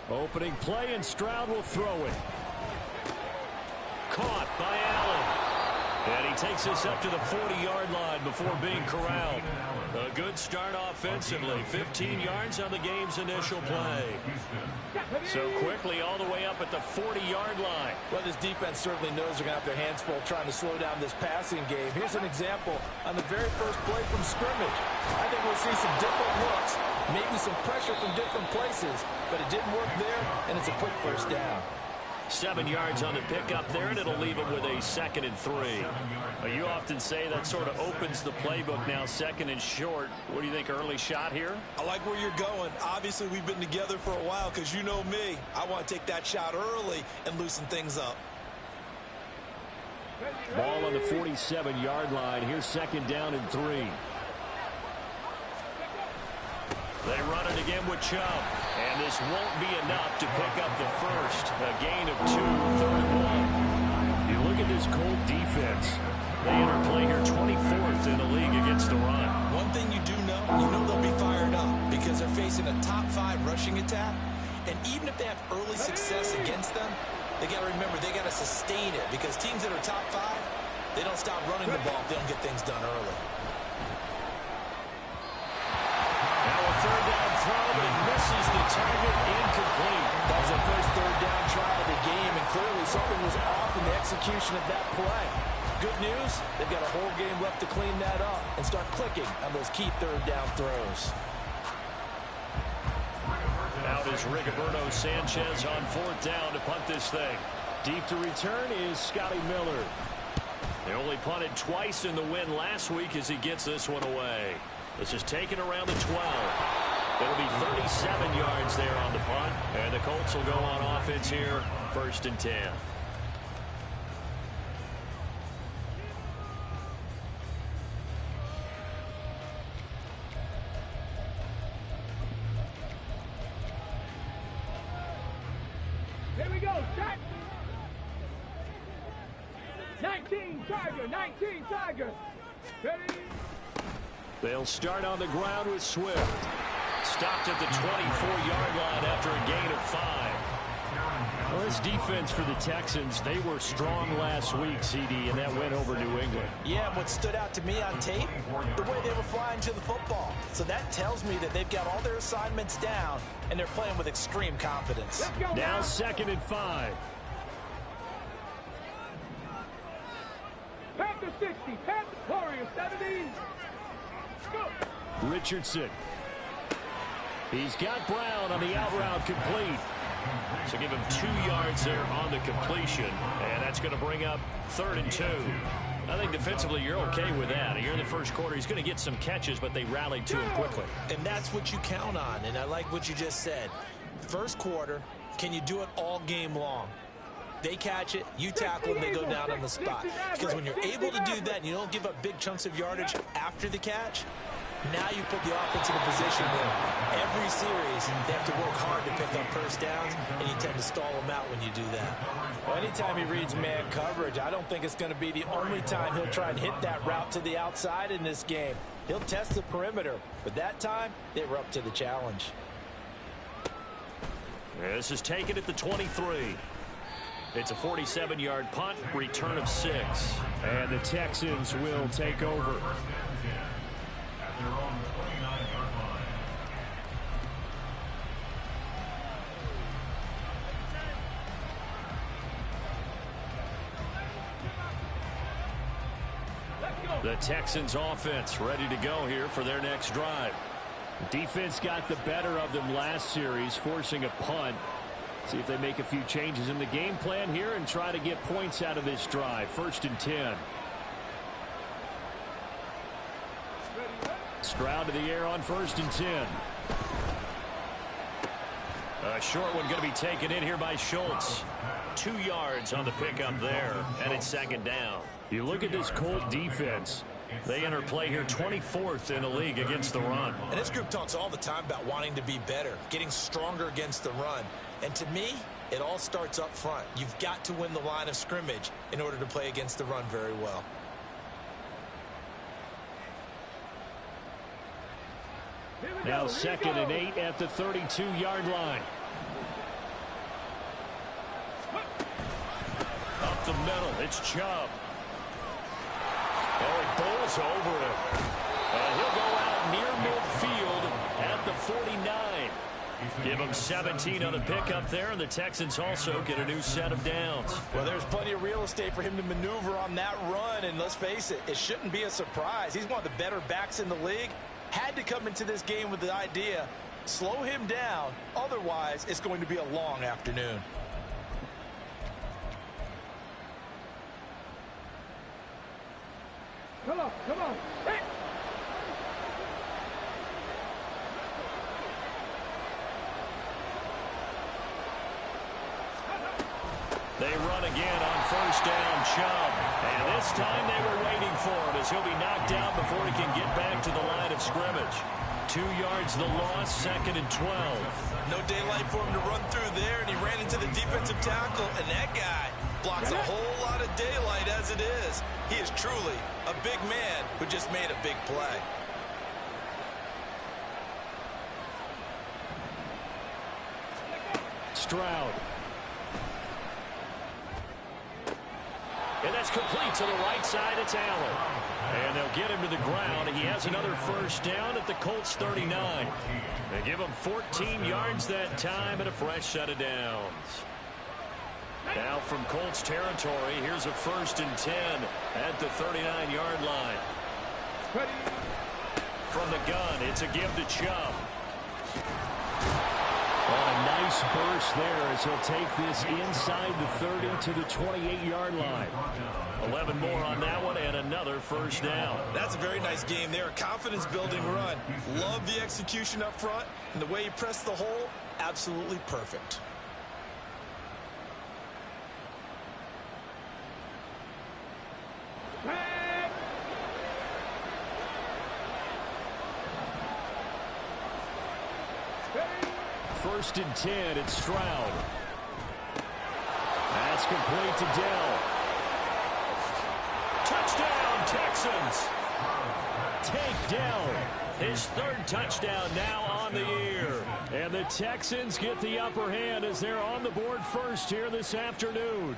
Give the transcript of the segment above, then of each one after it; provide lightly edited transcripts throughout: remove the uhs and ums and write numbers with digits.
Opening play, and Stroud will throw it. Caught by Allen. And he takes us up to the 40-yard line before being corralled. A good start offensively. 15 yards on the game's initial play. So quickly all the way up at the 40-yard line. Well, this defense certainly knows they're going to have their hands full trying to slow down this passing game. Here's an example on the very first play from scrimmage. I think we'll see some different looks, maybe some pressure from different places, but it didn't work there, and it's a quick first down. 7 yards on the pickup there, and it'll leave him with a 2nd and 3. You often say that sort of opens the playbook now, 2nd and short. What do you think, early shot here? I like where you're going. Obviously, we've been together for a while because you know me. I want to take that shot early and loosen things up. Ball on the 47-yard line. Here's 2nd down and 3. They run it again with Chubb. And this won't be enough to pick up the first. A gain of 2, 3rd and 1. You look at this Colt defense. They enter play here 24th in the league against the run. One thing you do know, they'll be fired up because they're facing a top 5 rushing attack. And even if they have early success against them, they got to remember they got to sustain it because teams that are top 5, they don't stop running the ball if they don't get things done early. Now a 3rd down throw, but it misses the target, incomplete. That was the first 3rd down try of the game, and clearly something was off in the execution of that play. Good news, they've got a whole game left to clean that up and start clicking on those key 3rd down throws. Out is Rigoberto Sanchez on 4th down to punt this thing. Deep to return is Scotty Miller. They only punted twice in the win last week as he gets this one away. This is taken around the 12. It'll be 37 yards there on the punt. And the Colts will go on offense here, 1st and 10. Here we go, set. 19 Tiger, 19 Tiger. Ready? They'll start on the ground with Swift. Stopped at the 24-yard line after a gain of 5. Well, this defense for the Texans, they were strong last week, CD, and that went over New England. Yeah, what stood out to me on tape, the way they were flying to the football. So that tells me that they've got all their assignments down, and they're playing with extreme confidence. Now 2nd and 5. Panther 60, Panther Warrior 70. Go. Richardson. He's got Brown on the out route complete. So give him 2 yards there on the completion. And that's going to bring up 3rd and 2. I think defensively you're okay with that. Here in the first quarter, he's going to get some catches, but they rallied to him quickly. And that's what you count on. And I like what you just said. First quarter, can you do it all game long? They catch it, you tackle them, they go down on the spot. Because when you're able to do that and you don't give up big chunks of yardage after the catch, now you put the offense in a position where every series they have to work hard to pick up first downs, and you tend to stall them out when you do that. Well, anytime he reads man coverage, I don't think it's going to be the only time he'll try and hit that route to the outside in this game. He'll test the perimeter, but that time they were up to the challenge. This is taken at the 23. It's a 47-yard punt, return of 6. And the Texans will take over. The Texans offense ready to go here for their next drive. Defense got the better of them last series, forcing a punt. See if they make a few changes in the game plan here and try to get points out of this drive. 1st and 10. Stroud to the air on 1st and 10. A short one going to be taken in here by Schultz. 2 yards on the pickup there, and it's 2nd down. You look at this Colt defense. They enter play here 24th in the league against the run. And this group talks all the time about wanting to be better, getting stronger against the run. And to me, it all starts up front. You've got to win the line of scrimmage in order to play against the run very well. Now 2nd and 8 at the 32-yard line. Up the middle, it's Chubb. Oh, he bowls over him. And he'll go out near midfield at the 49. Give him 17 on the pickup there, and the Texans also get a new set of downs. Well, there's plenty of real estate for him to maneuver on that run, and let's face it, it shouldn't be a surprise. He's one of the better backs in the league. Had to come into this game with the idea, slow him down, otherwise it's going to be a long afternoon. Come on, come on. Hey. They run again on 1st down, Chubb. And this time they were waiting for him as he'll be knocked down before he can get back to the line of scrimmage. 2 yards the loss, 2nd and 12. No daylight for him to run through there, and he ran into the defensive tackle, and that guy blocks a whole lot of daylight as it is. He is truly a big man who just made a big play. Stroud. And that's complete to the right side. It's Allen. And they'll get him to the ground. He has another 1st down at the Colts 39. They give him 14 yards that time and a fresh set of downs. Now from Colts territory, here's a 1st and 10 at the 39-yard line. From the gun, it's a give to Chubb. Oh, a nice burst there as he'll take this inside the 30 to the 28-yard line. 11 more on that one and another 1st down. That's a very nice game there. A confidence-building run. Love the execution up front, and the way he pressed the hole, absolutely perfect. First and 10, it's Stroud. That's complete to Dell. Touchdown, Texans. Take Dell. His 3rd touchdown now on the year. And the Texans get the upper hand as they're on the board first here this afternoon.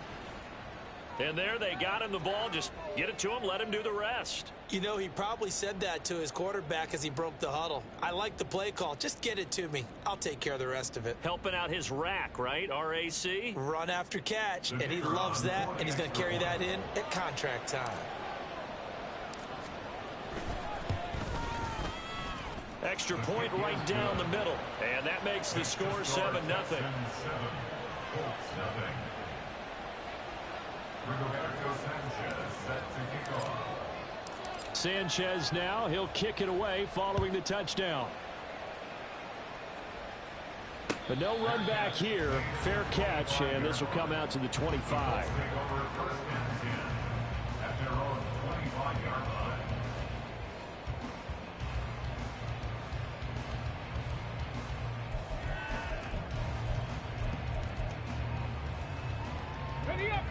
And there they got him the ball. Just get it to him, let him do the rest. You know, he probably said that to his quarterback as he broke the huddle. I like the play call. Just get it to me. I'll take care of the rest of it. Helping out his rack, right? RAC? Run after catch, and he loves that, and he's going to carry that in at contract time. Extra point right down the middle. And that makes the score 7-0. Sanchez now, he'll kick it away following the touchdown. But no run back here. Fair catch, and this will come out to the 25.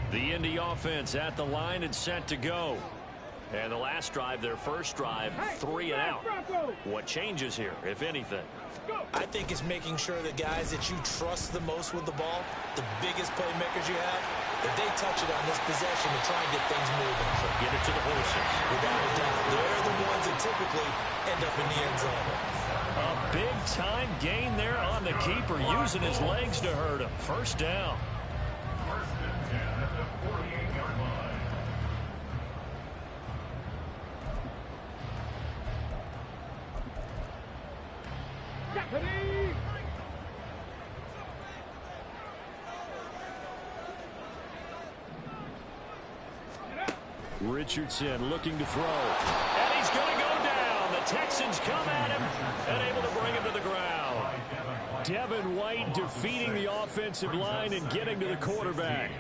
The Indy offense at the line and set to go. And the last drive, their first drive, 3 and out. What changes here, if anything? I think it's making sure the guys that you trust the most with the ball, the biggest playmakers you have, that they touch it on this possession to try and get things moving. Get it to the horses. Without a doubt. They're the ones that typically end up in the end zone. A big-time gain there on the keeper, using his legs to hurt him. 1st down. Richardson looking to throw. And he's going to go down. The Texans come at him and able to bring him to the ground. Devin White defeating the offensive line and getting to the quarterback.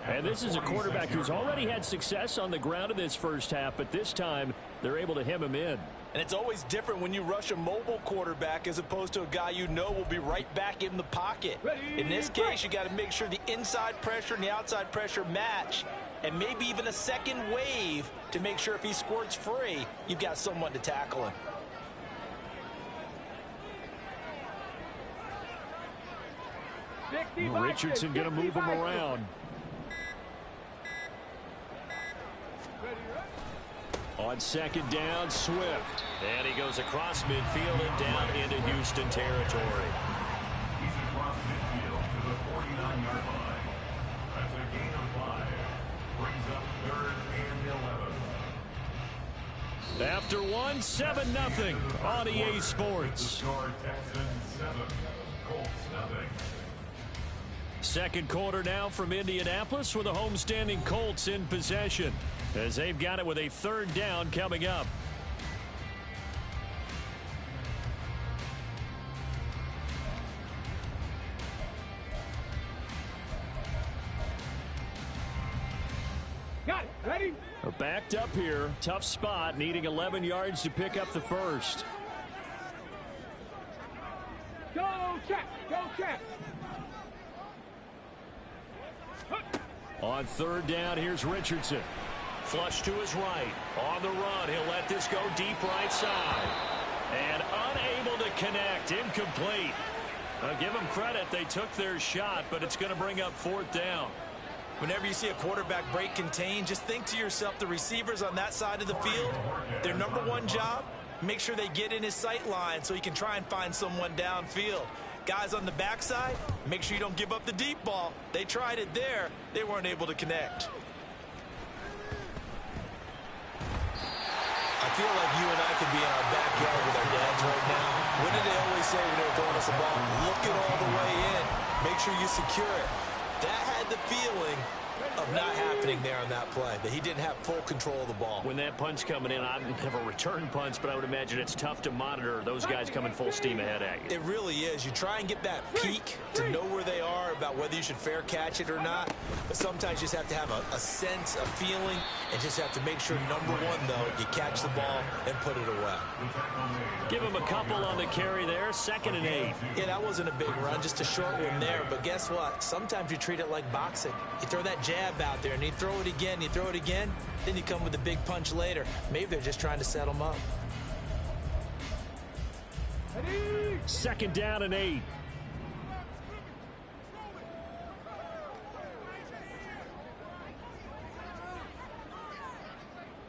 And this is a quarterback who's already had success on the ground in this first half, but this time they're able to hem him in. And it's always different when you rush a mobile quarterback as opposed to a guy you know will be right back in the pocket. In this case, you got to make sure the inside pressure and the outside pressure match, and maybe even a second wave to make sure if he squirts free, you've got someone to tackle him. Richardson going to move him around. On second down, Swift. And he goes across midfield and down into Houston territory. He's across midfield to the 49-yard line. That's a gain of 5. Brings up 3rd and 11. After 7-0 on EA Sports. Score Texans 7, Colts nothing. Second quarter now from Indianapolis with the homestanding Colts in possession, as they've got it with a 3rd down coming up. Got it. Ready? Backed up here. Tough spot. Needing 11 yards to pick up the first. Go, check. Go, check. On 3rd down, here's Richardson. Flush to his right. On the run, he'll let this go deep right side. And unable to connect. Incomplete. Give them credit. They took their shot, but it's going to bring up 4th down. Whenever you see a quarterback break contain, just think to yourself, the receivers on that side of the field, their number one job, make sure they get in his sight line so he can try and find someone downfield. Guys on the backside, make sure you don't give up the deep ball. They tried it there. They weren't able to connect. I feel like you and I could be in our backyard with our dads right now. What did they always say when they were throwing us a ball? Look it all the way in. Make sure you secure it. That had the feeling of not happening there on that play, that he didn't have full control of the ball. When that punch coming in, I've never returned punch, but I would imagine it's tough to monitor those guys coming full steam ahead at you. It really is. You try and get that peek to know where they are, about whether you should fair catch it or not. But sometimes you just have to have a sense, a feeling, and just have to make sure, number one, though, you catch the ball and put it away. Give him a couple on the carry there. 2nd and 8. Yeah, that wasn't a big run, just a short one there. But guess what? Sometimes you treat it like boxing. You throw that jab out there, and you throw it again, then you come with a big punch later. Maybe they're just trying to set them up. 2nd down and 8.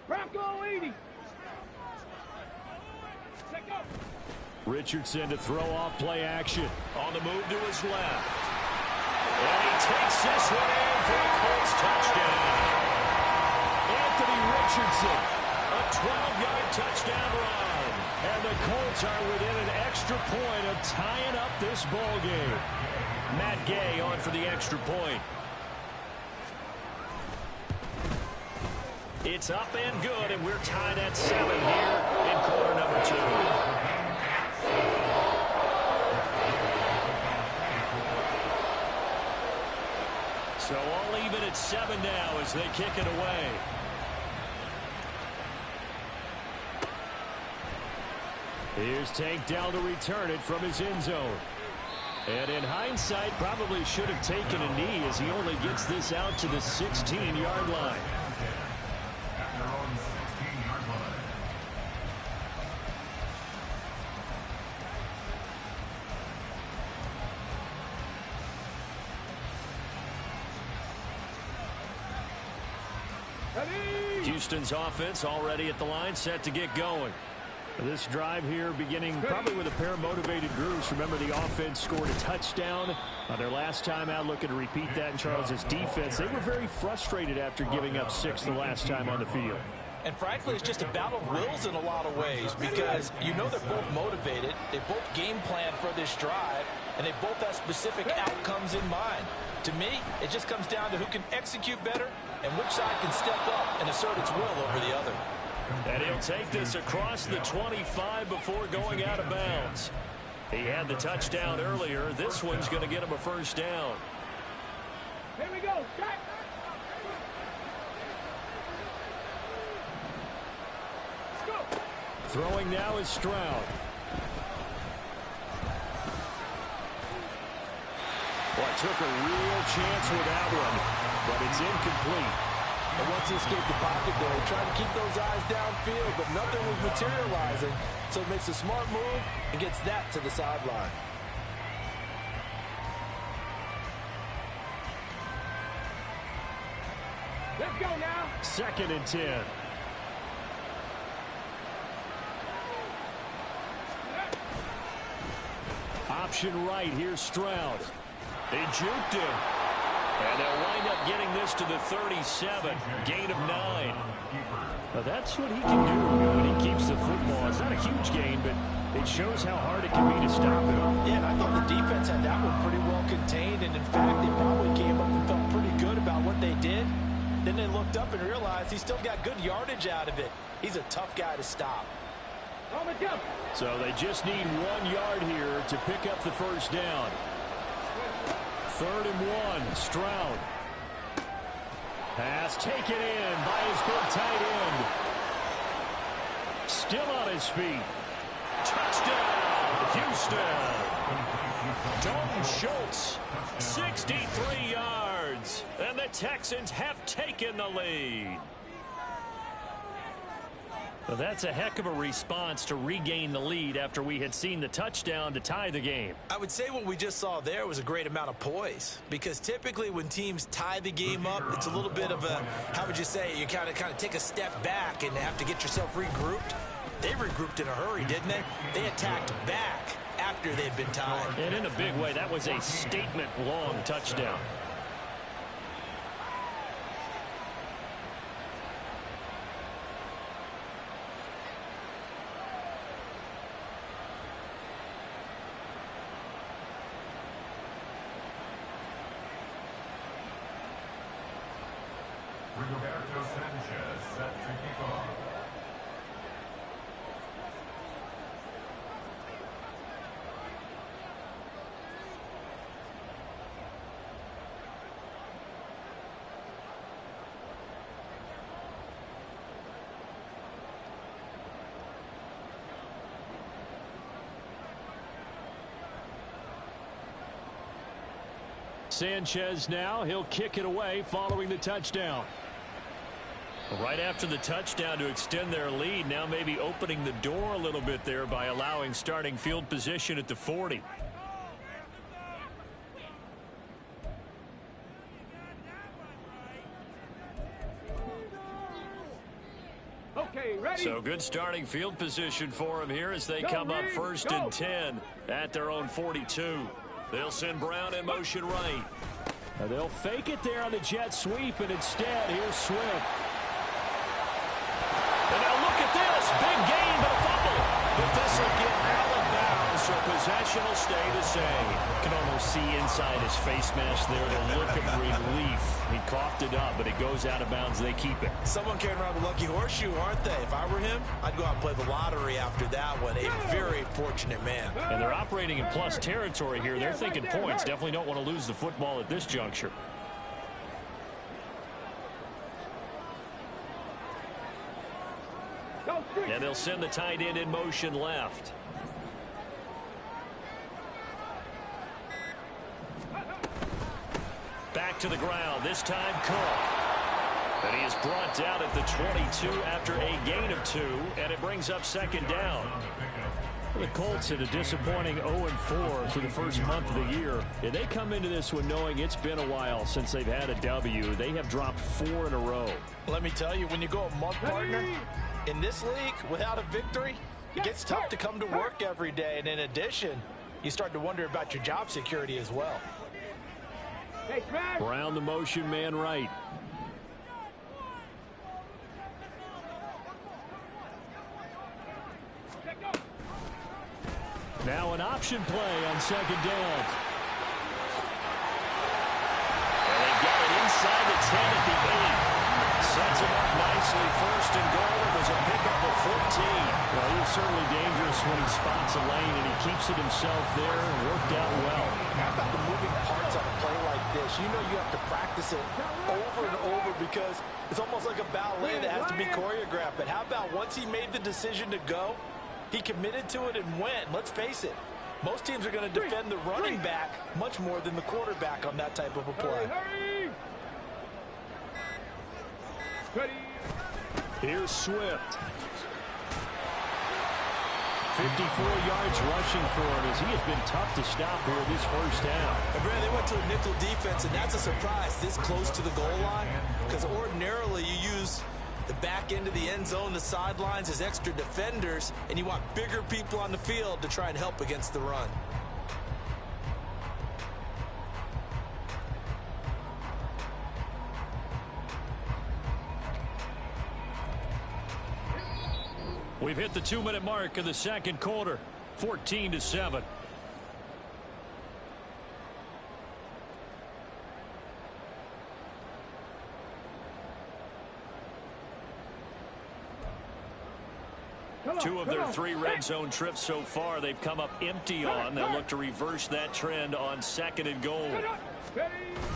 Bronco 80. Let go. Richardson to throw off play action. On the move to his left. And he takes this one in for a Colts touchdown. Anthony Richardson, a 12-yard touchdown run. And the Colts are within an extra point of tying up this ball game. Matt Gay on for the extra point. It's up and good, and we're tied at 7 here in quarter number 2. So all even at 7 now as they kick it away. Here's Tank down to return it from his end zone. And in hindsight, probably should have taken a knee as he only gets this out to the 16-yard line. At their own 16-yard line. Houston's offense already at the line, set to get going. This drive here beginning probably with a pair of motivated groups. Remember, the offense scored a touchdown their last time out, looking to repeat that in Charles's defense. They were very frustrated after giving up 6 the last time on the field. And frankly, it's just a battle of wills in a lot of ways, because you know they're both motivated, they both game plan for this drive, and they both have specific outcomes in mind. To me, it just comes down to who can execute better and which side can step up and assert its will over the other. And he'll take this across the 25 before going out of bounds. He had the touchdown earlier. This one's going to get him a first down. Here we go. Strike. Let's go. Throwing now is Stroud. Well, took a real chance with that one, but it's incomplete. And once he escaped the pocket there, he tried to keep those eyes downfield, but nothing was materializing. So he makes a smart move and gets that to the sideline. Let's go now. 2nd and 10. Option right. Here's Stroud. They juked him. And they'll wind up getting this to the 37. Gain of 9. Now that's what he can do when he keeps the football. It's not a huge gain, but it shows how hard it can be to stop him. Yeah, and I thought the defense had that one pretty well contained. And, in fact, they probably came up and felt pretty good about what they did. Then they looked up and realized he still got good yardage out of it. He's a tough guy to stop. So they just need 1 yard here to pick up the first down. 3rd and 1. Stroud. Pass taken in by his big tight end. Still on his feet. Touchdown, Houston. Dalton Schultz, 63 yards. And the Texans have taken the lead. Well, that's a heck of a response to regain the lead after we had seen the touchdown to tie the game. I would say what we just saw there was a great amount of poise, because typically when teams tie the game up, it's a little bit of a, how would you say, you kind of take a step back and have to get yourself regrouped. They regrouped in a hurry, didn't they? They attacked back after they'd been tied. And in a big way, that was a statement-long touchdown. Roberto Sanchez set to kick off. Sanchez now, he'll kick it away following the touchdown. Right after the touchdown to extend their lead, now maybe opening the door a little bit there by allowing starting field position at the 40. Okay, ready? So good starting field position for him here as they come up 1st and 10 at their own 42. They'll send Brown in motion right. They'll fake it there on the jet sweep, and instead, here's Swift. And now look at this. Big gain, but a fumble. But this will get out of bounds, so possession will stay the same. You can almost see inside his face mask there the look of relief. He coughed it up, but it goes out of bounds. They keep it. Someone carrying around the lucky horseshoe, aren't they? If I were him, I'd go out and play the lottery after that one. A very fortunate man. And they're operating in plus territory here. They're thinking points. Definitely don't want to lose the football at this juncture. And they'll send the tight end in motion left. Back to the ground. This time Cook. And he is brought down at the 22 after a gain of 2. And it brings up 2nd down. The Colts had a disappointing 0-4 for the first month of the year. And they come into this one knowing it's been a while since they've had a W. They have dropped 4 in a row. Let me tell you, when you go a month, partner, in this league, without a victory, it gets tough to come to work every day. And in addition, you start to wonder about your job security as well. Brown the motion man right. Now an option play on 2nd down. And they've got it inside the 10 at the 8. Sets him up nicely. 1st and goal. It was a pickup of 14. Well, he was certainly dangerous when he spots a lane, and he keeps it himself there and worked out well. How about the moving parts on a play like this? You know you have to practice it over and over because it's almost like a ballet that has to be choreographed. But how about once he made the decision to go, he committed to it and went. Let's face it, most teams are going to defend the running back much more than the quarterback on that type of a play. Here's Swift. 54 yards rushing for him as he has been tough to stop here this first down. And Brad, they went to a nickel defense, and that's a surprise this close to the goal line, because ordinarily you use the back end of the end zone, the sidelines as extra defenders, and you want bigger people on the field to try and help against the run. We've hit the 2-minute mark of the second quarter, 14-7. Two of their 3 red zone trips so far they've come up empty on. They'll look to reverse that trend on 2nd and goal.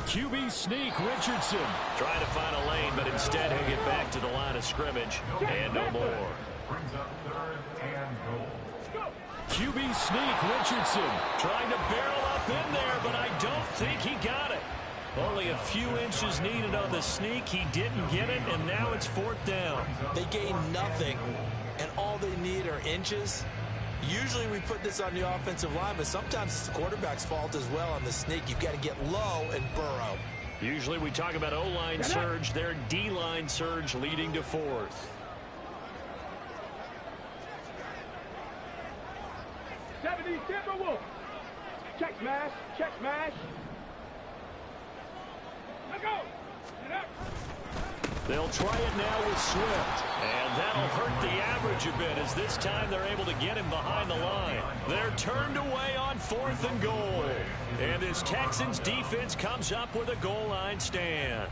QB sneak, Richardson trying to find a lane, but instead he'll get back to the line of scrimmage and no more. Brings up 3rd and goal. QB sneak, Richardson trying to barrel up in there, but I don't think he got it. Only a few inches needed on the sneak. He didn't get it, and now it's 4th down. They gain nothing, and all they need are inches. Usually we put this on the offensive line, but sometimes it's the quarterback's fault as well on the sneak. You've got to get low and burrow. Usually we talk about O-line surge. Their D-line surge leading to 4th. Check smash, check smash. Let go. Get up. They'll try it now with Swift, and that'll hurt the average a bit as this time they're able to get him behind the line. They're turned away on 4th and goal, and this Texans defense comes up with a goal line stand.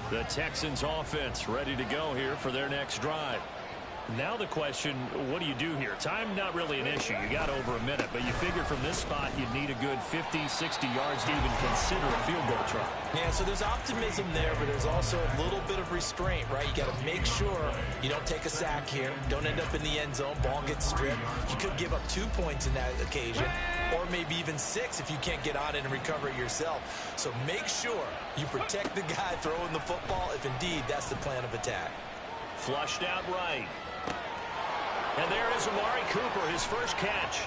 The Texans offense ready to go here for their next drive. Now the question, what do you do here? Time not really an issue. You got over a minute, but you figure from this spot you'd need a good 50, 60 yards to even consider a field goal try. Yeah, so there's optimism there, but there's also a little bit of restraint, right? You got to make sure you don't take a sack here. Don't end up in the end zone. Ball gets stripped. You could give up 2 points in that occasion, or maybe even 6 if you can't get on it and recover it yourself. So make sure you protect the guy throwing the football if indeed that's the plan of attack. Flushed out right. And there is Amari Cooper, his first catch.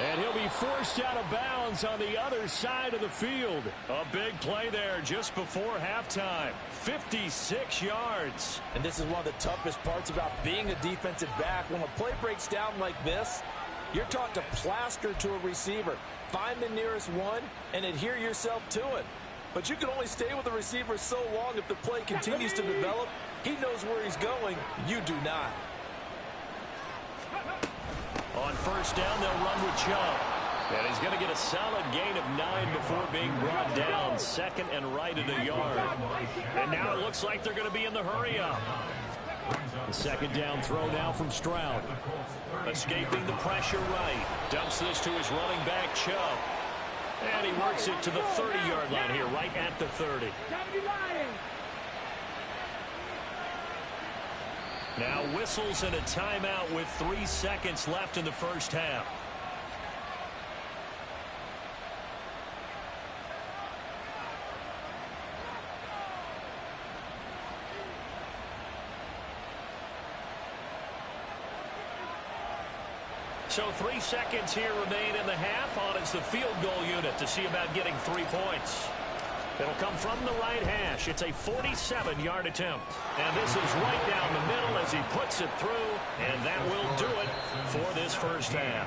And he'll be forced out of bounds on the other side of the field. A big play there just before halftime. 56 yards. And this is one of the toughest parts about being a defensive back. When a play breaks down like this, you're taught to plaster to a receiver. Find the nearest one and adhere yourself to it. But you can only stay with the receiver so long if the play continues to develop. He knows where he's going. You do not. On first down, they'll run with Chubb. And he's going to get a solid gain of 9 before being brought down. 2nd and right at the yard. And now it looks like they're going to be in the hurry-up. The 2nd down throw now from Stroud. Escaping the pressure right. Dumps this to his running back, Chubb. And he works it to the 30-yard line here, right at the 30. Now whistles and a timeout with 3 seconds left in the first half. So 3 seconds here remain in the half on as the field goal unit to see about getting 3 points. It'll come from the right hash. It's a 47-yard attempt. And this is right down the middle as he puts it through. And that will do it for this first half.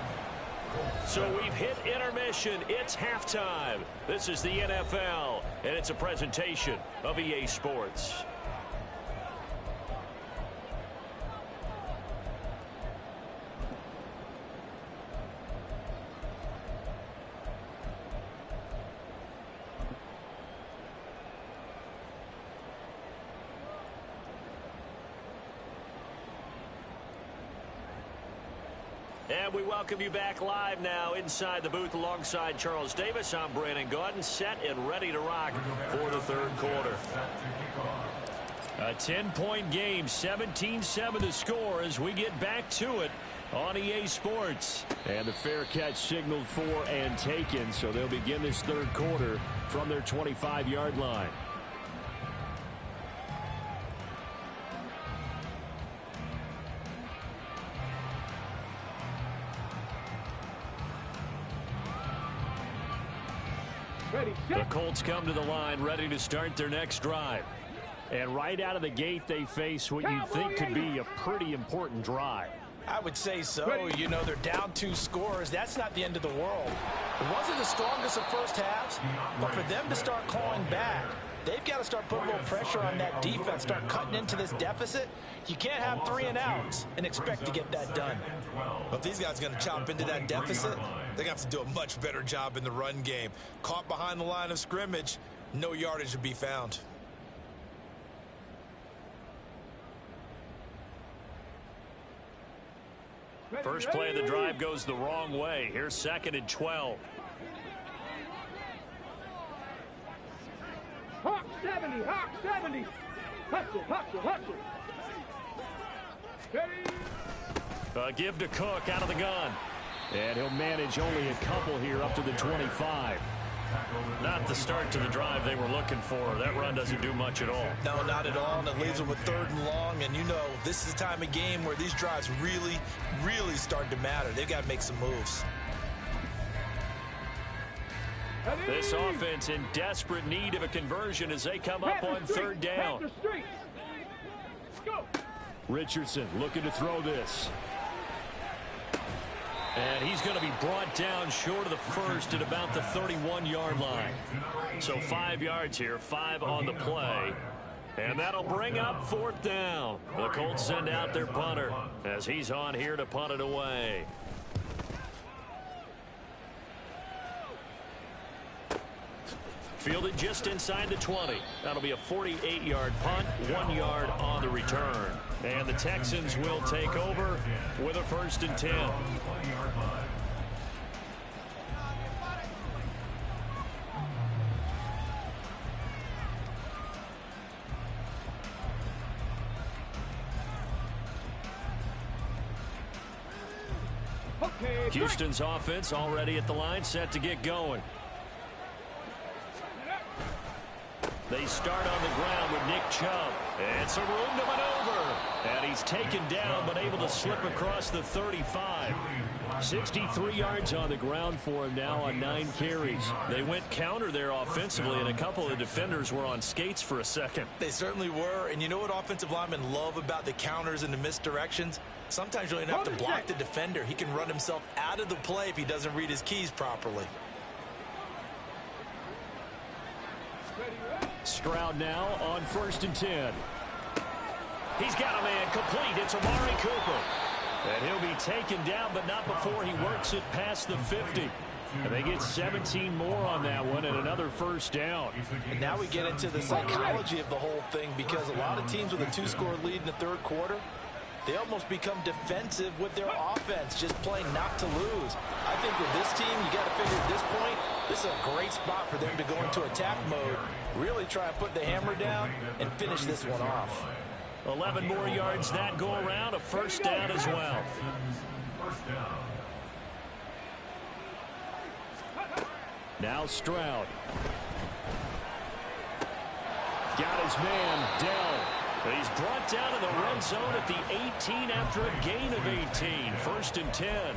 So we've hit intermission. It's halftime. This is the NFL, and it's a presentation of EA Sports. And we welcome you back live now inside the booth alongside Charles Davis. I'm Brandon Gaudin, set and ready to rock for the third quarter. A 10-point game, 17-7 to score as we get back to it on EA Sports. And the fair catch signaled for and taken, so they'll begin this third quarter from their 25-yard line. The Colts come to the line ready to start their next drive. And right out of the gate, they face what you think could be a pretty important drive. I would say so. You know, they're down 2 scores. That's not the end of the world. It wasn't the strongest of first halves, but for them to start clawing back, they've got to start putting a little pressure on that defense, start cutting into this deficit. You can't have 3 and outs and expect to get that done. Well, if these guys are going to chop into that deficit, they're going to have to do a much better job in the run game. Caught behind the line of scrimmage, no yardage to be found. First play of the drive goes the wrong way. Here's 2nd and 12. Hawk 70, Hawk 70. Hustle, hustle, hustle. Give to Cook out of the gun. And he'll manage only a couple here up to the 25. Not the start to the drive they were looking for. That run doesn't do much at all. No, not at all, and it leaves them with 3rd and long. And you know, this is the time of game where these drives really, really start to matter. They've got to make some moves. This offense in desperate need of a conversion as they come up on 3rd down. Richardson looking to throw this. And he's going to be brought down short of the first at about the 31-yard line. So 5 yards here, 5 on the play. And that'll bring up 4th down. The Colts send out their punter as he's on here to punt it away. Fielded just inside the 20. That'll be a 48-yard punt, 1 yard on the return. And the Texans will take over with a 1st and 10. Houston's offense already at the line, set to get going. They start on the ground with Nick Chubb. And some room to maneuver. And he's taken down, but able to slip across the 35. 63 yards on the ground for him now on 9 carries. They went counter there offensively, and a couple of defenders were on skates for a second. They certainly were, and you know what offensive linemen love about the counters and the misdirections? Sometimes you don't even have to block the defender. He can run himself out of the play if he doesn't read his keys properly. Stroud now on 1st and 10. He's got a man complete. It's Amari Cooper. And he'll be taken down, but not before he works it past the 50. And they get 17 more on that one and another 1st down. And now we get into the psychology of the whole thing, because a lot of teams with a 2-score lead in the 3rd quarter, they almost become defensive with their offense, just playing not to lose. I think with this team, you got to figure at this point, this is a great spot for them to go into attack mode, really try and put the hammer down and finish this one off. 11 more yards that go around, a 1st down as well. Now Stroud. Got his man, Dell. He's brought down in the red zone at the 18 after a gain of 18. 1st and 10.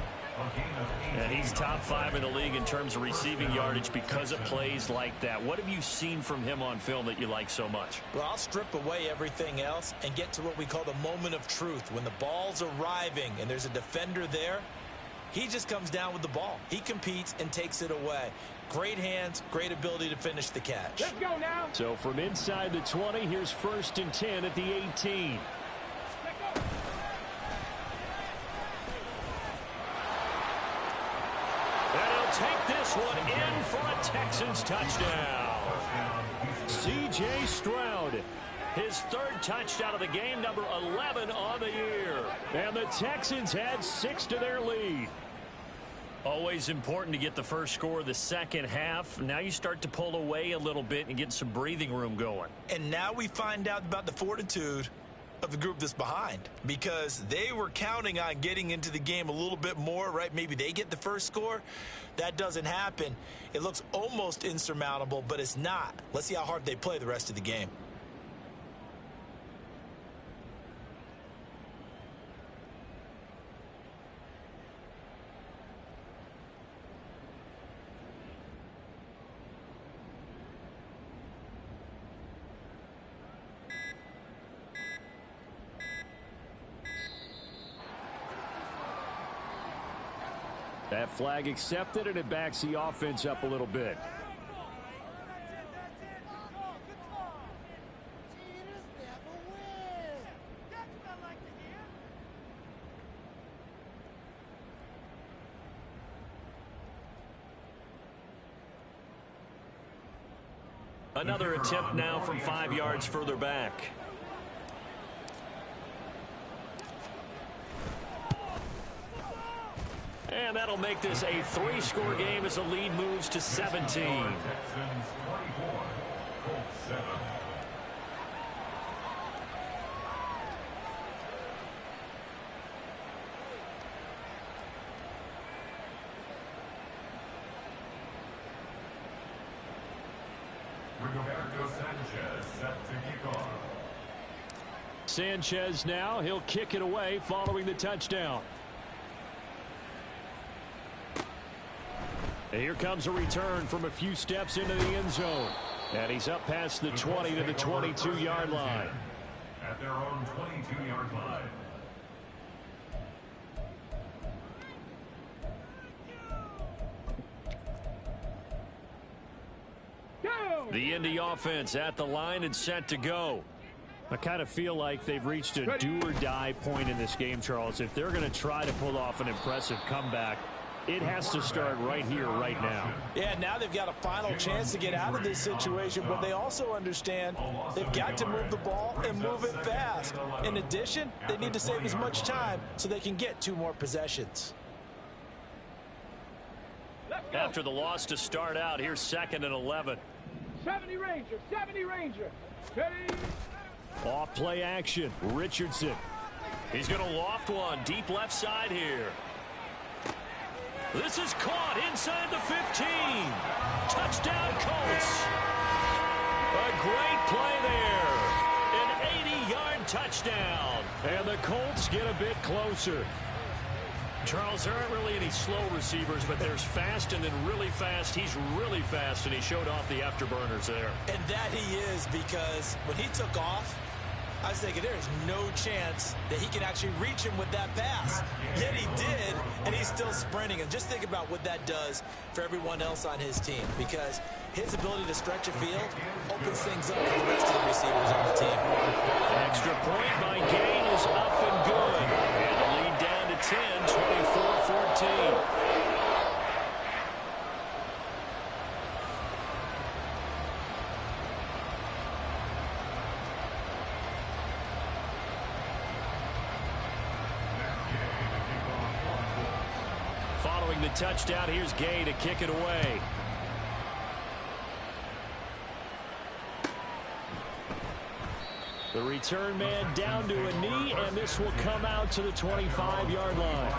And he's top 5 in the league in terms of receiving yardage because of plays like that. What have you seen from him on film that you like so much? Well, I'll strip away everything else and get to what we call the moment of truth. When the ball's arriving and there's a defender there, he just comes down with the ball. He competes and takes it away. Great hands, great ability to finish the catch. Let's go now. So from inside the 20, here's 1st and 10 at the 18. Take this one in for a Texans touchdown. C.J. Stroud, his 3rd touchdown of the game, number 11 on the year. And the Texans add 6 to their lead. Always important to get the first score of the second half. Now you start to pull away a little bit and get some breathing room going. And now we find out about the fortitude of the group that's behind, because they were counting on getting into the game a little bit more, right? Maybe they get the first score. That doesn't happen. It looks almost insurmountable, but it's not. Let's see how hard they play the rest of the game. That flag accepted, and it backs the offense up a little bit. Another attempt now from 5 yards further back. And that'll make this a 3-score game as the lead moves to 17. Texans 24, Colts 7. Rigoberto Sanchez set to kick off. Sanchez now, he'll kick it away following the touchdown. And here comes a return from a few steps into the end zone. And he's up past the 20 to the 22-yard line. At their own 22-yard line. The Indy offense at the line and set to go. I kind of feel like they've reached a do-or-die point in this game, Charles. If they're going to try to pull off an impressive comeback, it has to start right here, right now. Yeah, now they've got a final chance to get out of this situation, but they also understand they've got to move the ball and move it fast. In addition, they need to save as much time so they can get 2 more possessions. After the loss to start out, here's 2nd and 11. 70 Ranger, 70 Ranger. Ready? Off play action. Richardson. He's going to loft one deep left side here. This is caught inside the 15. Touchdown, Colts. A great play there. An 80-yard touchdown. And the Colts get a bit closer. Charles, there aren't really any slow receivers, but there's fast and then really fast. He's really fast, and he showed off the afterburners there. And that he is, because when he took off, I was thinking there is no chance that he can actually reach him with that pass. Yet he did, and he's still sprinting. And just think about what that does for everyone else on his team, because his ability to stretch a field opens things up for the rest of the receivers on the team. Extra point by Gain is up and good. And the lead down to 10, 24-14. Following the touchdown, here's Gay to kick it away. The return man down to a knee, and this will come out to the 25-yard line.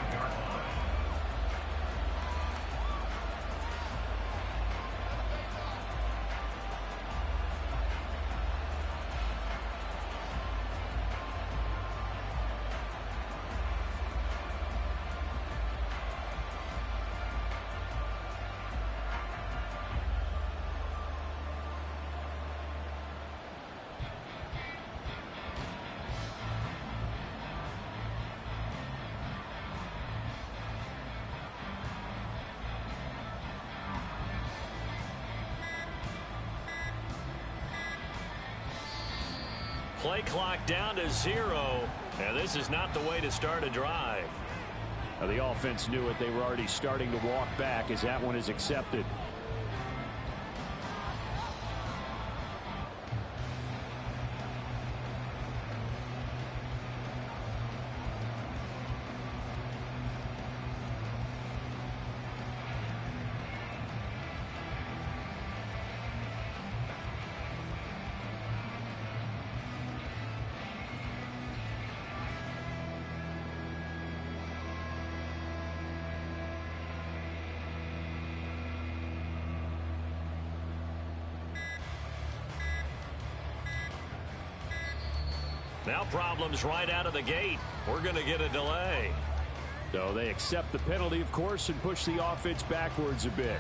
Play clock down to 0. And this is not the way to start a drive. Now, the offense knew it. They were already starting to walk back as that one is accepted. Now problems right out of the gate. We're going to get a delay. So they accept the penalty, of course, and push the offense backwards a bit.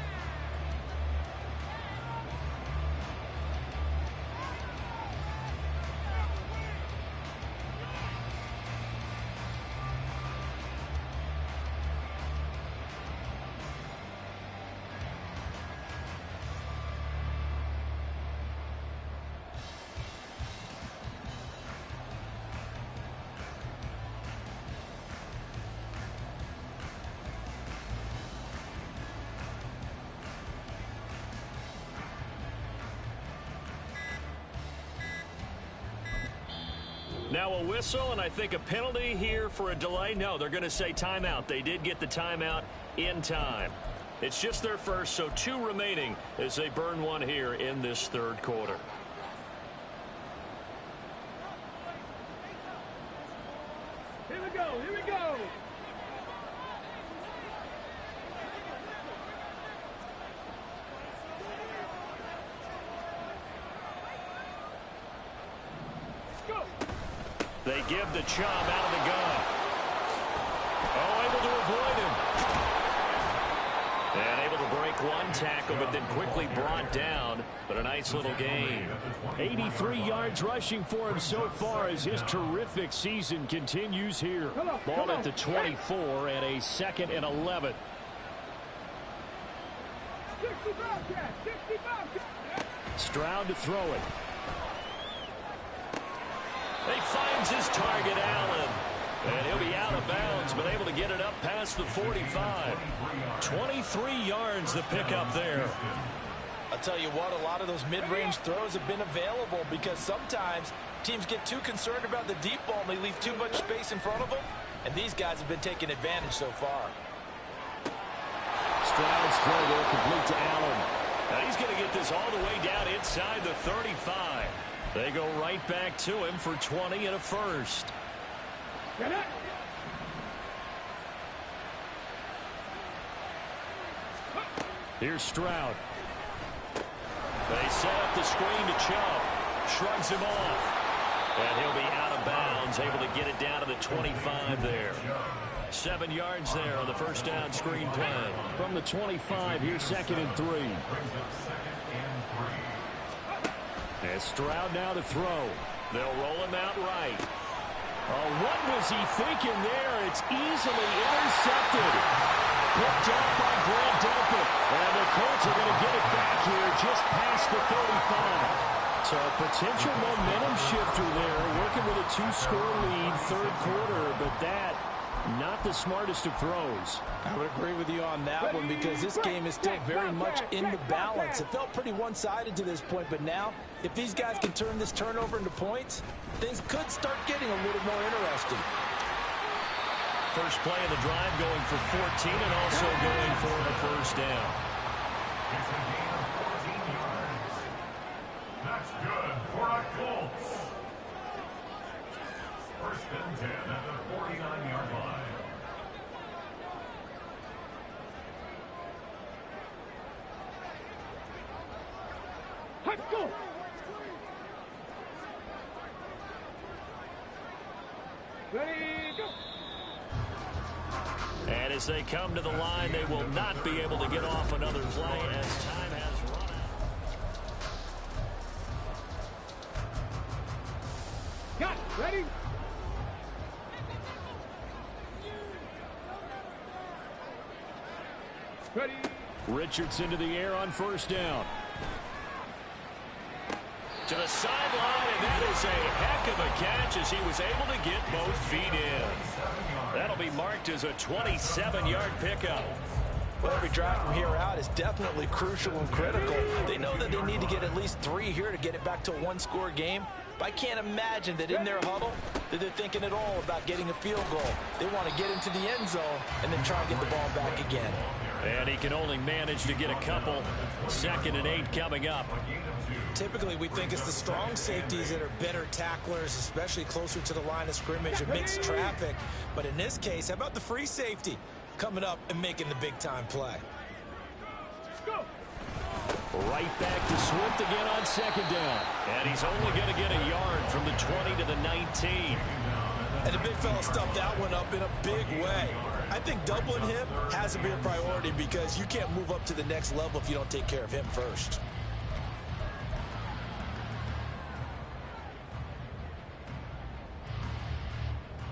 Now a whistle, and I think a penalty here for a delay. No, they're going to say timeout. They did get the timeout in time. It's just their first, so 2 remaining as they burn one here in this third quarter. Here we go, here we go. They give the Chubb out of the gun. Oh, able to avoid him. And able to break one tackle, but then quickly brought down. But a nice little gain. 83 yards rushing for him so far as his terrific season continues here. Ball at the 24 and a 2nd and 11. 65. Stroud to throw it. He finds his target, Allen. And he'll be out of bounds, but able to get it up past the 45. 23 yards the pickup there. I'll tell you what, a lot of those mid-range throws have been available because sometimes teams get too concerned about the deep ball and they leave too much space in front of them. And these guys have been taking advantage so far. Stroud's throw there complete to Allen. Now he's going to get this all the way down inside the 35. They go right back to him for 20 and a first. Get it. Here's Stroud. They set up the screen to Chubb. Shrugs him off. And he'll be out of bounds, able to get it down to the 25 there. 7 yards there on the first down screen play. From the 25, here's 2nd and 3. And Stroud now to throw. They'll roll him out right. Oh, what was he thinking there? It's easily intercepted. Picked up by Grant Delpit. And the Colts are going to get it back here just past the 35. So a potential momentum shifter there, working with a 2-score lead, third quarter, but that not the smartest of throws. I would agree with you on that one because this game is still very much in the balance. It felt pretty one-sided to this point, but now if these guys can turn this turnover into points, things could start getting a little more interesting. First play of the drive going for 14 and also going for a first down. It's a gain of 14 yards. That's good for the Colts. First and 10 at the 49-yard line. Let's go. Ready, go. And as they come to the line, they will not be able to get off another play as time has run out. Got it. Ready? Ready. Richardson to the air on first down. To the sideline, and that is a heck of a catch as he was able to get both feet in. That'll be marked as a 27-yard pickup. Well, every drive from here out is definitely crucial and critical. They know that they need to get at least 3 here to get it back to a 1-score game. But I can't imagine that in their huddle that they're thinking at all about getting a field goal. They want to get into the end zone and then try and get the ball back again. And he can only manage to get a couple. 2nd and 8 coming up. Typically, we think it's the strong safeties that are better tacklers, especially closer to the line of scrimmage amidst traffic. But in this case, how about the free safety coming up and making the big-time play? Go. Right back to Swift again on second down. And he's only going to get a yard from the 20 to the 19. And the big fella stuffed that one up in a big way. I think doubling him has to be a priority because you can't move up to the next level if you don't take care of him first.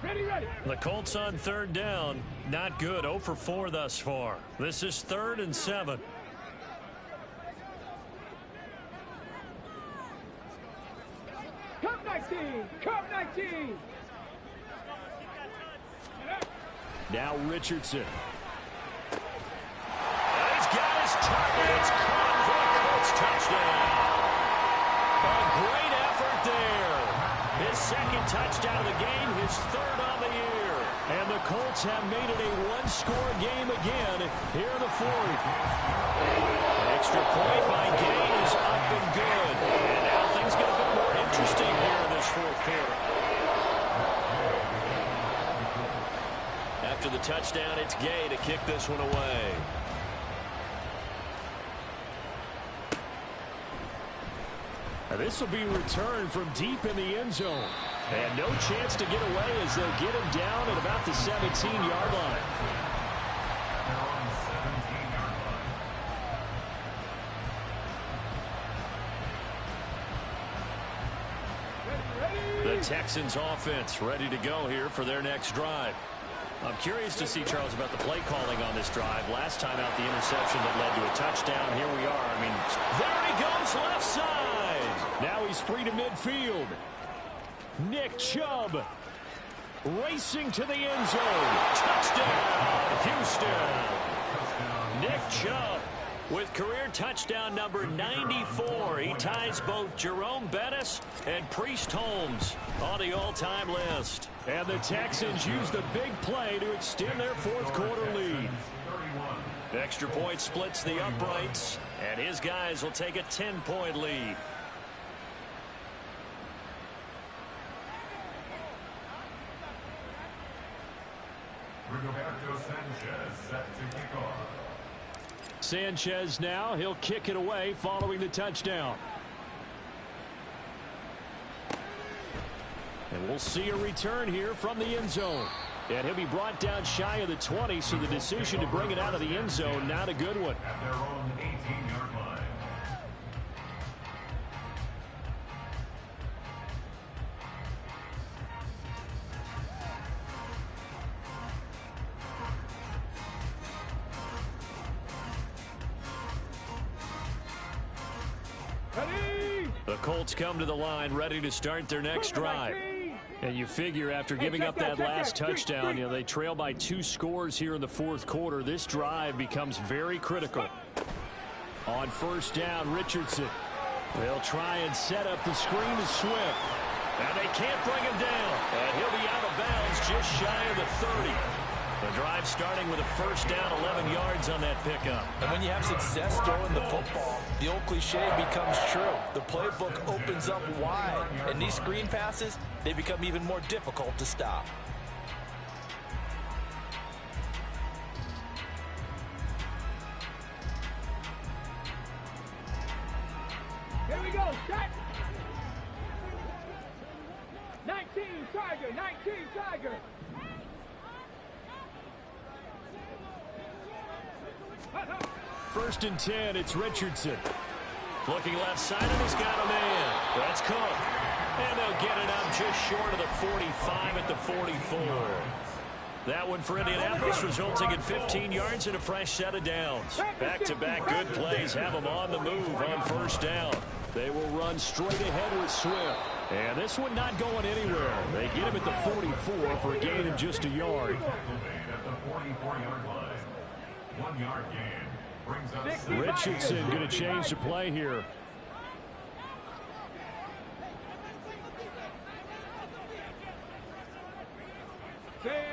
Ready, ready. The Colts on third down. Not good. 0 for 4 thus far. This is 3rd and 7. Come 19. Come 19. Now Richardson. He's got his target. It's caught for a Colts touchdown. A great effort there. His second touchdown of the game, his 3rd on the year. And the Colts have made it a one-score game again here in the 4th. Extra point by Gain is up and good. And now things get a bit more interesting here in this 4th quarter. After the touchdown, it's Gay to kick this one away. Now this will be returned from deep in the end zone. And no chance to get away as they'll get him down at about the 17-yard line. They're on the 17-yard line. The Texans offense ready to go here for their next drive. I'm curious to see, Charles, about the play calling on this drive. Last time out, the interception that led to a touchdown. Here we are. I mean, there he goes, left side. Now he's free to midfield. Nick Chubb racing to the end zone. Touchdown, Houston. Nick Chubb with career touchdown number 94. He ties both Jerome Bettis and Priest Holmes on the all-time list. And the Texans use the big play to extend their 4th quarter lead. Extra point splits the uprights, and his guys will take a 10-point lead. Rigoberto Sanchez set to kick off. Sanchez now, he'll kick it away following the touchdown. And we'll see a return here from the end zone. And he'll be brought down shy of the 20, so the decision to bring it out of the end zone, not a good one. At their own 18-yard line. Ready. The Colts come to the line ready to start their next drive. And you figure after giving up that last touchdown, you know, they trail by 2 scores here in the 4th quarter. This drive becomes very critical. On first down, Richardson. They'll try and set up the screen to Swift. And they can't bring him down. And he'll be out of bounds just shy of the 30. The drive starting with a first down, 11 yards on that pickup. And when you have success throwing the football, the old cliche becomes true. The playbook opens up wide. And these screen passes, they become even more difficult to stop. Here we go. Shot. 19 Tiger. 19 Tiger. First and 10, it's Richardson. Looking left side, and he's got a man. That's Cook. And they'll get it up just short of the 45 at the 44. That one for Indianapolis, resulting in 15 yards and a fresh set of downs. Back-to-back good plays have them on the move on first down. They will run straight ahead with Swift. And this one not going anywhere. They get him at the 44 for a gain of just a yard. At the 44-yard line. 1 yard gain. Brings up Richardson going to change the play here.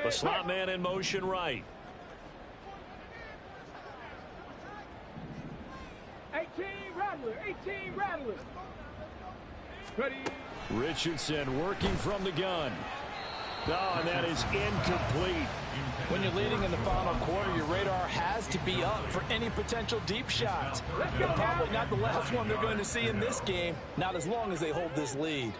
The slot man in motion right. 18 Rattler. 18 Rattler. Ready. Richardson working from the gun. Oh, and that is incomplete. When you're leading in the final quarter, your radar has to be up for any potential deep shots. But probably not the last one they're going to see in this game, not as long as they hold this lead.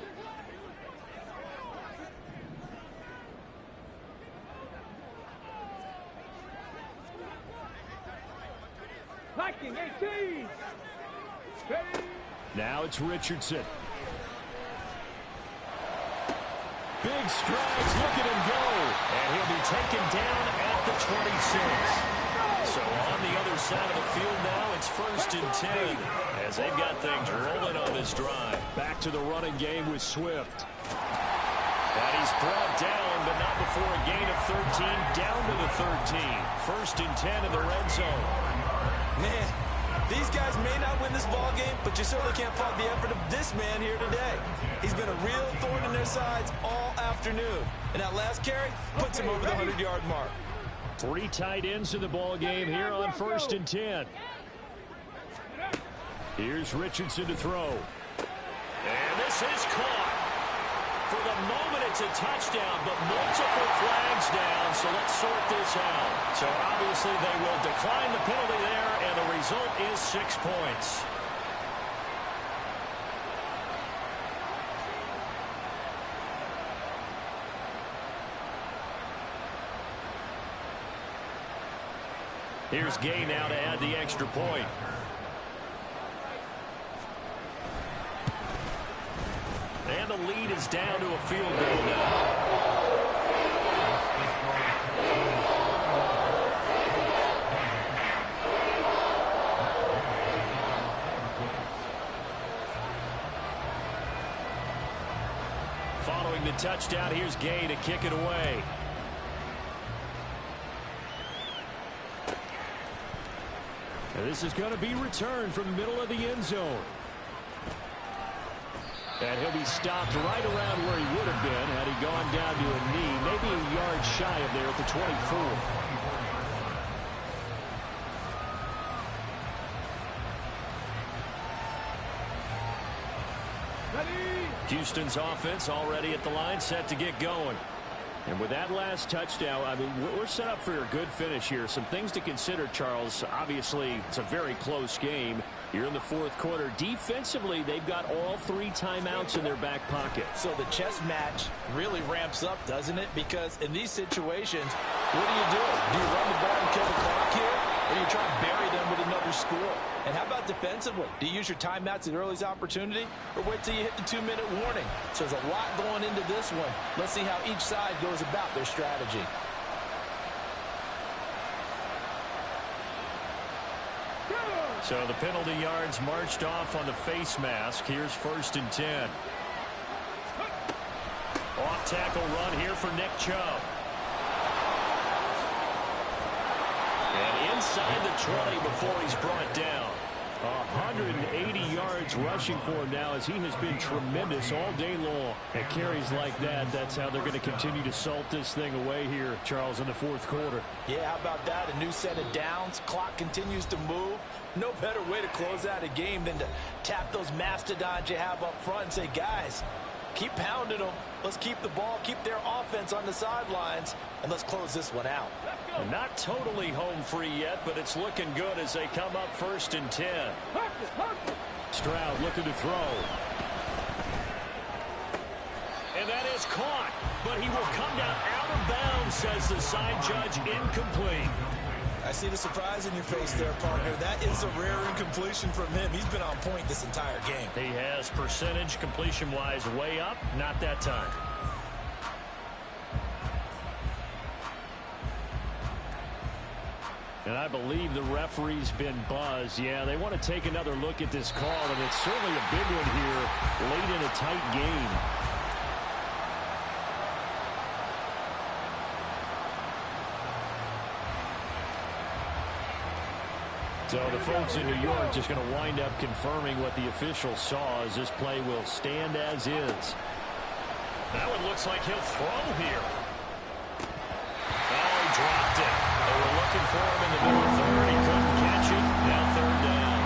Liking 18. Now it's Richardson. Big strides, look at him go. And he'll be taken down at the 26. So on the other side of the field now, it's 1st and 10 as they've got things rolling on this drive. Back to the running game with Swift. And he's brought down, but not before a gain of 13, down to the 13. 1st and 10 in the red zone. Man, these guys may not win this ball game, but you certainly can't fault the effort of this man here today. He's been a real thorn in their sides all afternoon. And that last carry puts him over the 100-yard mark. 3 tight ends in the ball game here on 1st and 10. Here's Richardson to throw. And this is caught. For the moment, it's a touchdown, but multiple flags down, so let's sort this out. So obviously they will decline the penalty there, and the result is 6 points. Here's Gay now to add the extra point. And the lead is down to a field goal now. Following the touchdown, here's Gay to kick it away. And this is going to be returned from the middle of the end zone. And he'll be stopped right around where he would have been had he gone down to a knee, maybe a yard shy of there at the 24. Houston's offense already at the line, set to get going. And with that last touchdown, I mean, we're set up for a good finish here. Some things to consider, Charles. Obviously, it's a very close game. You're in the 4th quarter. Defensively, they've got all 3 timeouts in their back pocket. So the chess match really ramps up, doesn't it? Because in these situations, what do you do? Do you run the ball and kill the clock here? Or do you try and bury them with another score? And how about defensively? Do you use your timeouts at earliest opportunity? Or wait till you hit the 2-minute warning? So there's a lot going into this one. Let's see how each side goes about their strategy. So the penalty yards marched off on the face mask. Here's 1st and 10. Off tackle run here for Nick Chubb. And inside the 20 before he's brought down. 180 yards rushing for him now as he has been tremendous all day long. At carries like that, that's how they're going to continue to salt this thing away here, Charles, in the 4th quarter. Yeah, how about that? A new set of downs. Clock continues to move. No better way to close out a game than to tap those mastodons you have up front and say, guys, keep pounding them. Let's keep the ball, keep their offense on the sidelines, and let's close this one out. Not totally home free yet, but it's looking good as they come up 1st and 10. Stroud looking to throw. And that is caught, but he will come down out of bounds, says the side judge, incomplete. I see the surprise in your face there, partner. That is a rare incompletion from him. He's been on point this entire game. He has percentage completion-wise way up, not that time. And I believe the referee's been buzzed. Yeah, they want to take another look at this call, and it's certainly a big one here late in a tight game. So the folks in New York just going to wind up confirming what the official saw as this play will stand as is. Now it looks like he'll throw here. Oh, he dropped it. They were looking for him in the middle third. He couldn't catch it. Now 3rd down.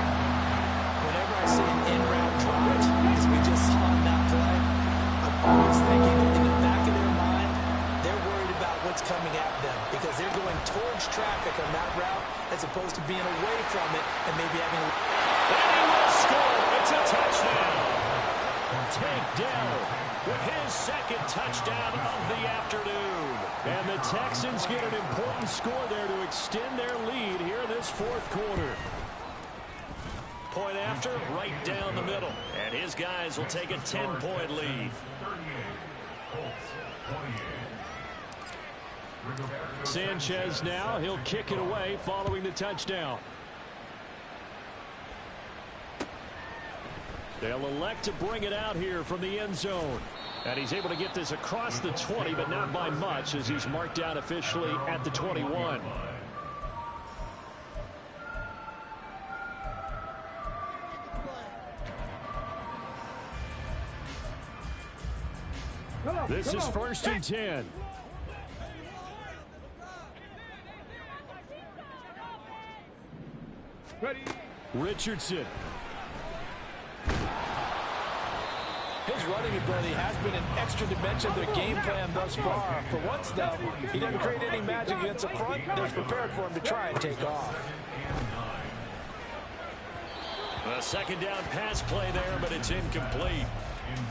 Whenever I see an in-route dropped, as we just saw in that play, I'm always thinking in the back of their mind, growth on that route as opposed to being away from it and maybe having... And he will score. It's a touchdown. Take down with his second touchdown of the afternoon. And the Texans get an important score there to extend their lead here in this fourth quarter. Point after, right down the middle. And his guys will take a 10-point lead. Sanchez now, he'll kick it away following the touchdown. They'll elect to bring it out here from the end zone. And he's able to get this across the 20, but not by much, as he's marked down officially at the 21. This is 1st and 10. Ready. Richardson. His running ability has been an extra dimension of their game plan thus far. For once, though, he didn't create any magic against the front that's prepared for him to try and take off. A second down pass play there, but it's incomplete.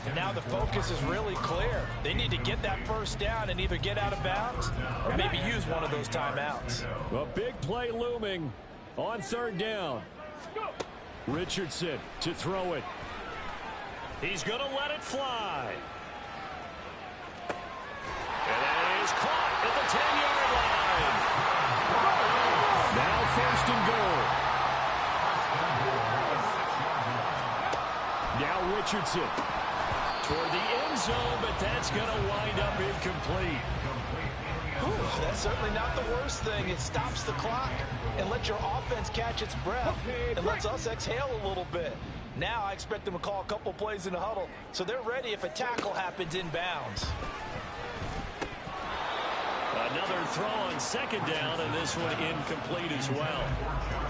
And now the focus is really clear. They need to get that first down and either get out of bounds or maybe use one of those timeouts. A big play looming on 3rd down. Richardson to throw it. He's going to let it fly. And that is caught at the 10-yard line. Now 1st and goal. Now Richardson toward the end zone, but that's going to wind up incomplete. Ooh, that's certainly not the worst thing. It stops the clock and lets your offense catch its breath and lets us exhale a little bit. Now I expect them to call a couple plays in the huddle, so they're ready if a tackle happens inbounds. Another throw on 2nd down, and this one incomplete as well.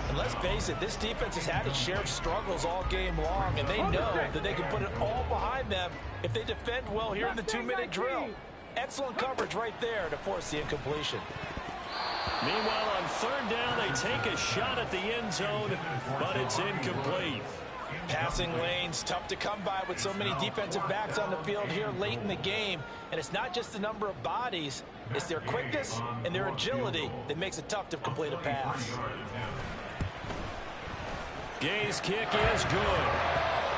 And let's face it, this defense has had its share of struggles all game long, and they know that they can put it all behind them if they defend well here in the 2-minute drill. Excellent coverage right there to force the incompletion. Meanwhile, on 3rd down, they take a shot at the end zone, but it's incomplete. Passing lanes, tough to come by with so many defensive backs on the field here late in the game. And it's not just the number of bodies, it's their quickness and their agility that makes it tough to complete a pass. Gay's kick is good.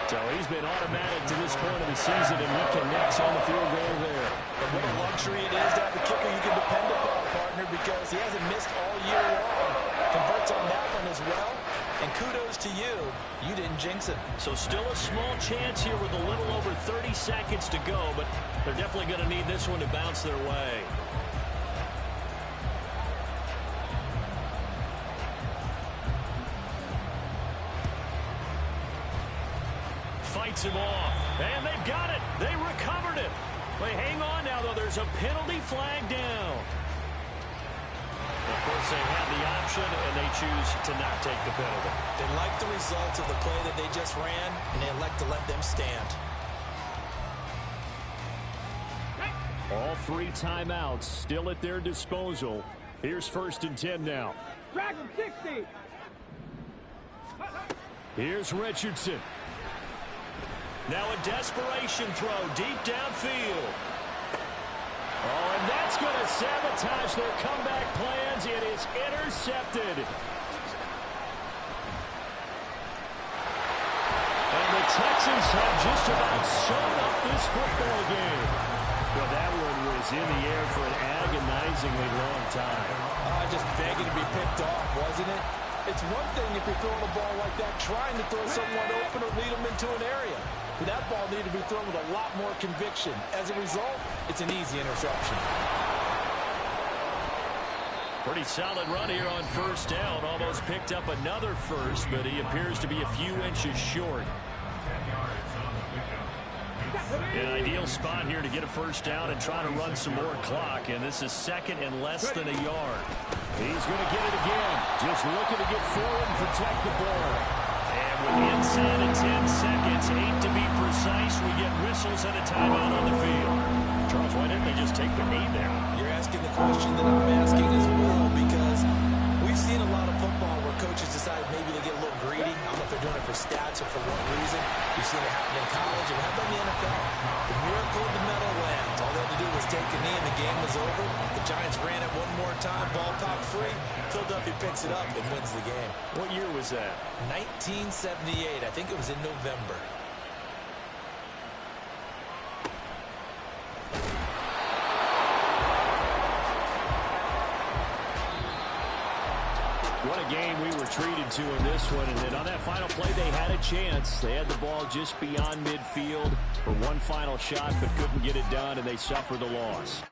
So he's been automatic to this point of the season, and he connects on the field goal there. And what a luxury it is to have a kicker you can depend upon, partner, because he hasn't missed all year long. Converts on that one as well. And kudos to you. You didn't jinx it. So still a small chance here with a little over 30 seconds to go, but they're definitely going to need this one to bounce their way. Fights him off, and they've got it. They recovered it. They hang on now, though. There's a penalty flag down. Of course, they have the option, and they choose to not take the penalty. They like the results of the play that they just ran, and they elect to let them stand. All 3 timeouts still at their disposal. Here's 1st and 10 now. Drag him 60. Here's Richardson. Now a desperation throw deep downfield. Oh, and that's going to sabotage their comeback plans. It is intercepted. And the Texans have just about sewn up this football game. Well, that one was in the air for an agonizingly long time. Just begging to be picked off, wasn't it? It's one thing if you're throwing a ball like that, trying to throw someone open or lead them into an area. But that ball needed to be thrown with a lot more conviction. As a result, it's an easy interception. Pretty solid run here on 1st down. Almost picked up another first, but he appears to be a few inches short. An ideal spot here to get a 1st down and try to run some more clock. And this is 2nd and less than a yard. He's going to get it again. Just looking to get forward and protect the ball. And with inside of 10 seconds, 8 to be precise, we get whistles and a timeout on the field. Charles, why didn't they just take the knee there? You're asking the question that I'm asking as well, because we stats are for one reason. We've seen it happen in college, and how about the NFL? The miracle of the medal lands. All they had to do was take a knee, and the game was over. The Giants ran it one more time, ball popped free. Philadelphia picks it up and wins the game. What year was that? 1978. I think it was in November. What a game we were treated to in this one. And then on that final play, they had a chance. They had the ball just beyond midfield for one final shot, but couldn't get it done, and they suffer the loss.